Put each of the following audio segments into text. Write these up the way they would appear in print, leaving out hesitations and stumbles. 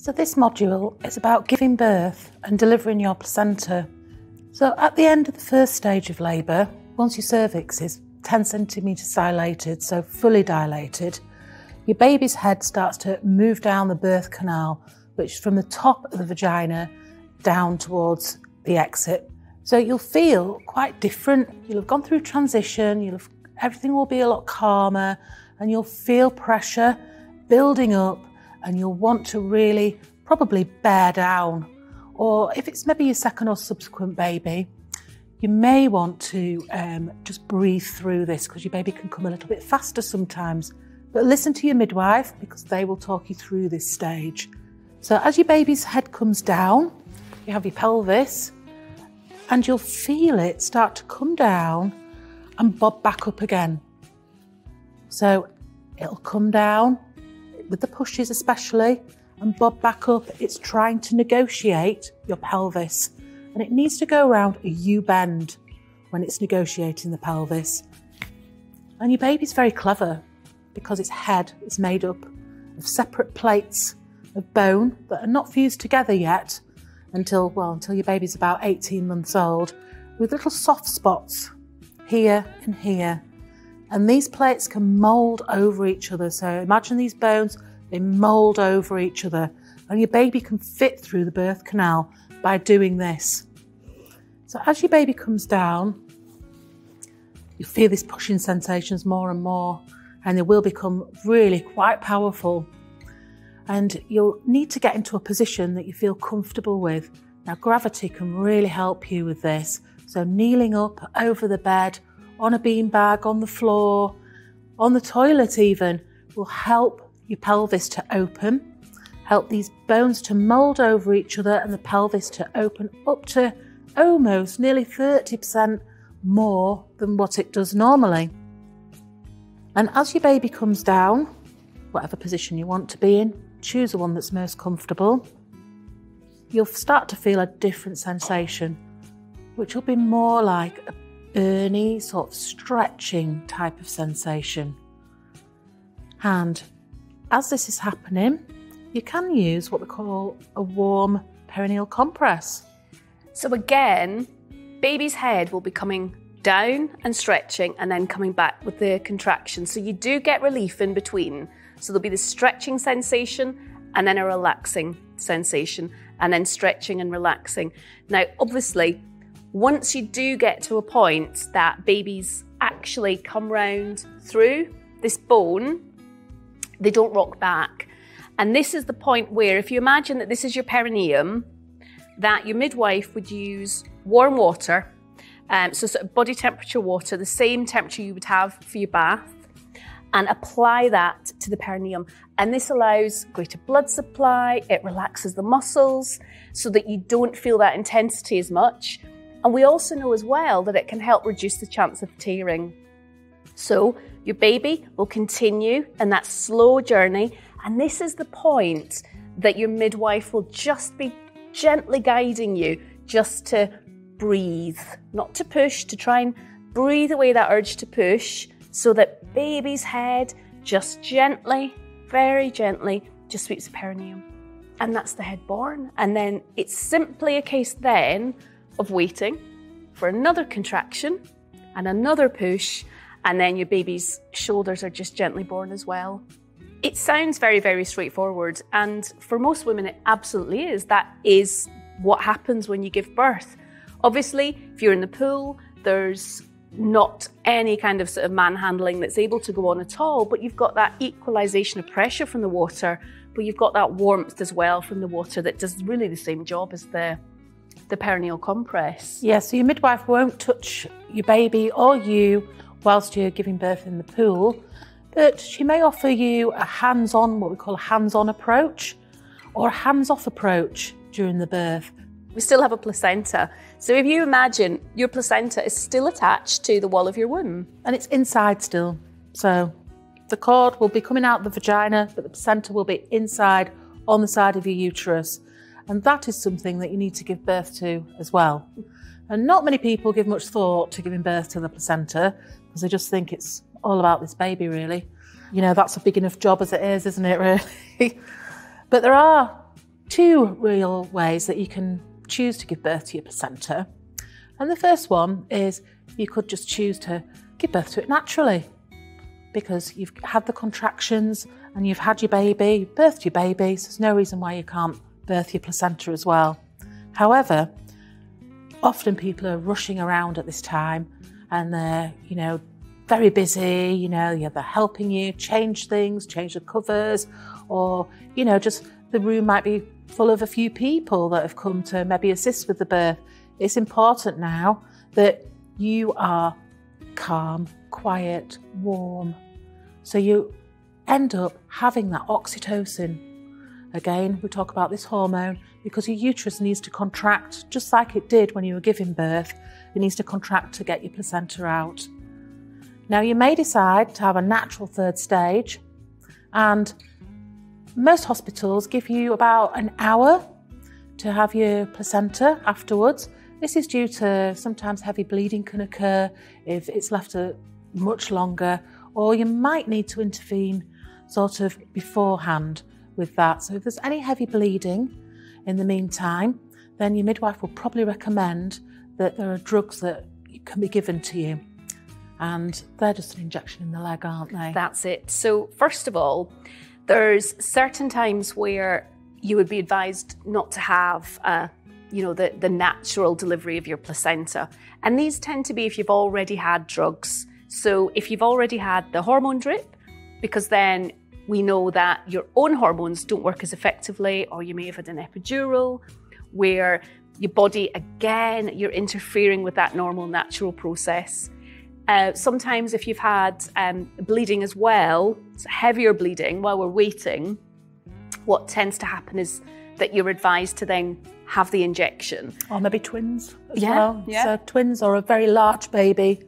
So this module is about giving birth and delivering your placenta. So at the end of the first stage of labour, once your cervix is 10 centimetres dilated, so fully dilated, your baby's head starts to move down the birth canal, which is from the top of the vagina down towards the exit. So you'll feel quite different. You'll have gone through transition, everything will be a lot calmer, and you'll feel pressure building up, and you'll want to really probably bear down. Or if it's maybe your second or subsequent baby, you may want to just breathe through this, because your baby can come a little bit faster sometimes. But listen to your midwife, because they will talk you through this stage. So as your baby's head comes down, you have your pelvis, and you'll feel it start to come down and bob back up again. So it'll come down, with the pushes especially, and bob back up. It's trying to negotiate your pelvis, and it needs to go around a U-bend when it's negotiating the pelvis. And your baby's very clever, because its head is made up of separate plates of bone that are not fused together yet until your baby's about 18 months old, with little soft spots here and here. And these plates can mould over each other. So imagine these bones, they mould over each other, and your baby can fit through the birth canal by doing this. So as your baby comes down, you feel these pushing sensations more and more, and they will become really quite powerful. And you'll need to get into a position that you feel comfortable with. Now, gravity can really help you with this. So kneeling up over the bed, on a beanbag, on the floor, on the toilet even, will help your pelvis to open, help these bones to mould over each other, and the pelvis to open up to almost nearly 30% more than what it does normally. And as your baby comes down, whatever position you want to be in, choose the one that's most comfortable, you'll start to feel a different sensation, which will be more like a burny, sort of stretching type of sensation. And as this is happening, you can use what we call a warm perineal compress. So again, baby's head will be coming down and stretching, and then coming back with the contraction. So you do get relief in between. So there'll be the stretching sensation, and then a relaxing sensation, and then stretching and relaxing. Now, obviously, once you do get to a point that babies actually come round through this bone, they don't rock back. And this is the point where, if you imagine that this is your perineum, that your midwife would use warm water, so sort of body temperature water, the same temperature you would have for your bath, and apply that to the perineum. And this allows greater blood supply, it relaxes the muscles so that you don't feel that intensity as much. And we also know as well that it can help reduce the chance of tearing. So your baby will continue in that slow journey, and this is the point that your midwife will just be gently guiding you just to breathe, not to push, to try and breathe away that urge to push, so that baby's head just gently, very gently, just sweeps the perineum. And that's the head born. And then it's simply a case then of waiting for another contraction and another push, and then your baby's shoulders are just gently born as well. It sounds very, very straightforward, and for most women it absolutely is. That is what happens when you give birth. Obviously, if you're in the pool, there's not any kind of sort of manhandling that's able to go on at all, but you've got that equalisation of pressure from the water, but you've got that warmth as well from the water that does really the same job as the perineal compress. Yeah, so your midwife won't touch your baby or you whilst you're giving birth in the pool, but she may offer you a hands-on, what we call a hands-on approach, or a hands-off approach during the birth. We still have a placenta. So if you imagine your placenta is still attached to the wall of your womb. And it's inside still. So the cord will be coming out the vagina, but the placenta will be inside on the side of your uterus. And that is something that you need to give birth to as well. And not many people give much thought to giving birth to the placenta, because they just think it's all about this baby, really. You know, that's a big enough job as it is, isn't it, really? But there are two real ways that you can choose to give birth to your placenta. And the first one is you could just choose to give birth to it naturally, because you've had the contractions and you've had your baby, birthed your baby, so there's no reason why you can't birth your placenta as well. However, often people are rushing around at this time and they're, very busy, they're helping you change things, change the covers, or, just the room might be full of a few people that have come to maybe assist with the birth. It's important now that you are calm, quiet, warm. So you end up having that oxytocin. Again, we talk about this hormone because your uterus needs to contract just like it did when you were giving birth. It needs to contract to get your placenta out. Now, you may decide to have a natural third stage, and most hospitals give you about an hour to have your placenta afterwards. This is due to sometimes heavy bleeding can occur if it's left much longer, or you might need to intervene sort of beforehand with that. So if there's any heavy bleeding in the meantime, then your midwife will probably recommend that there are drugs that can be given to you. And they're just an injection in the leg, aren't they? That's it. So first of all, there's certain times where you would be advised not to have the natural delivery of your placenta. And these tend to be if you've already had drugs. So if you've already had the hormone drip, because then we know that your own hormones don't work as effectively, or you may have had an epidural where your body, again, you're interfering with that normal natural process. Sometimes if you've had bleeding as well, heavier bleeding while we're waiting, what tends to happen is that you're advised to then have the injection. Or maybe twins as well. So twins or a very large baby.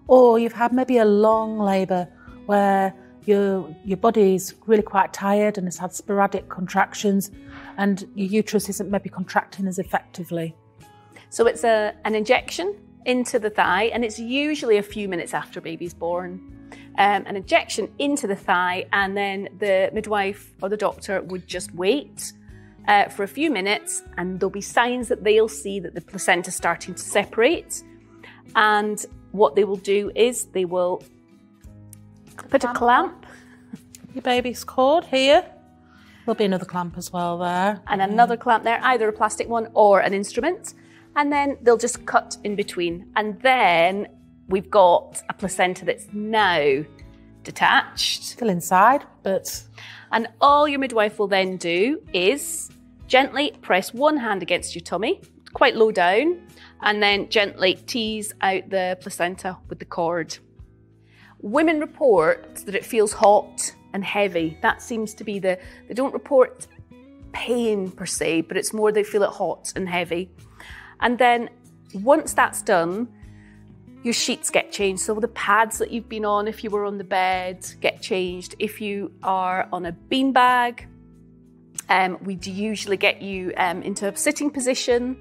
Or you've had maybe a long labour where your body's really quite tired and has had sporadic contractions and your uterus isn't maybe contracting as effectively. So it's an injection into the thigh, and it's usually a few minutes after baby's born. An injection into the thigh, and then the midwife or the doctor would just wait for a few minutes, and there'll be signs that they'll see that the placenta's starting to separate. And what they will do is they will put a clamp. Your baby's cord here. There'll be another clamp as well there. And another clamp there, either a plastic one or an instrument. And then they'll just cut in between. And then we've got a placenta that's now detached. Still inside, but... And all your midwife will then do is gently press one hand against your tummy, quite low down, and then gently tease out the placenta with the cord. Women report that it feels hot and heavy. That seems to be they don't report pain per se, but it's more they feel it hot and heavy. And then once that's done, your sheets get changed. So the pads that you've been on, if you were on the bed, get changed. If you are on a beanbag, we do usually get you into a sitting position.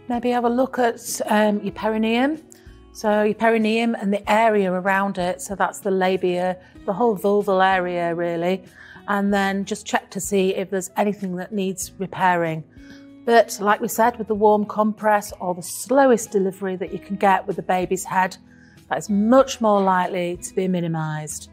Maybe have a look at your perineum. So your perineum and the area around it, so that's the labia, the whole vulval area really, and then just check to see if there's anything that needs repairing. But like we said, with the warm compress or the slowest delivery that you can get with the baby's head, that is much more likely to be minimised.